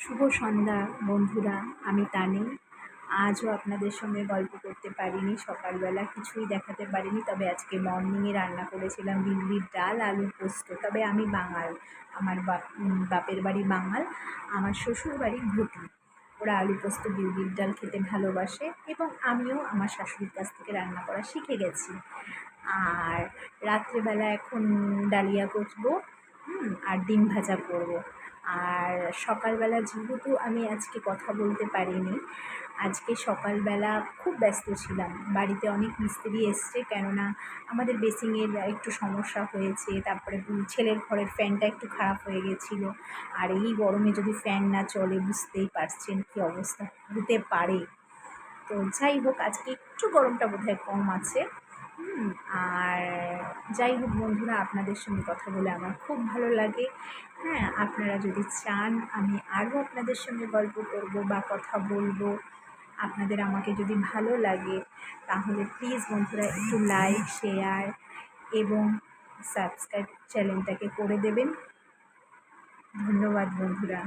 শুভ সন্ধ্যা বন্ধুরা, আমি তানি। আজও আপনাদের সঙ্গে গল্প করতে পারিনি, সকালবেলা কিছুই দেখাতে পারিনি। তবে আজকে মর্নিংয়ে রান্না করেছিলাম বিউলির ডাল, আলু পোস্ত। তবে আমি বাঙাল, আমার বাপের বাড়ি বাঙাল, আমার শ্বশুর বাড়ি ঘটি। ওরা আলু পোস্ত বিউলির ডাল খেতে ভালোবাসে এবং আমিও আমার শাশুড়ির কাছ থেকে রান্না করা শিখে গেছি। আর রাত্রেবেলা এখন ডালিয়া করবো, আর ডিম ভাজা করবো। আর সকালবেলা যেহেতু আমি আজকে কথা বলতে পারিনি, আজকে সকালবেলা খুব ব্যস্ত ছিলাম। বাড়িতে অনেক মিস্ত্রি এসছে, কেননা আমাদের বেসিংয়ের একটু সমস্যা হয়েছে। তারপরে ছেলের ঘরের ফ্যানটা একটু খারাপ হয়ে গেছিলো। আর এই গরমে যদি ফ্যান না চলে, বুঝতেই পারছেন কী অবস্থা হতে পারে। তো যাই হোক, আজকে একটু গরমটা বোধহয় কম আছে। আর যাই হোক বন্ধুরা, আপনাদের সঙ্গে কথা বলে আমার খুব ভালো লাগে। হ্যাঁ, আপনারা যদি চান আমি আরও আপনাদের সঙ্গে গল্প করব বা কথা বলবো, আপনাদের আমাকে যদি ভালো লাগে, তাহলে প্লিজ বন্ধুরা একটু লাইক, শেয়ার এবং সাবস্ক্রাইব চ্যানেলটাকে করে দেবেন। ধন্যবাদ বন্ধুরা।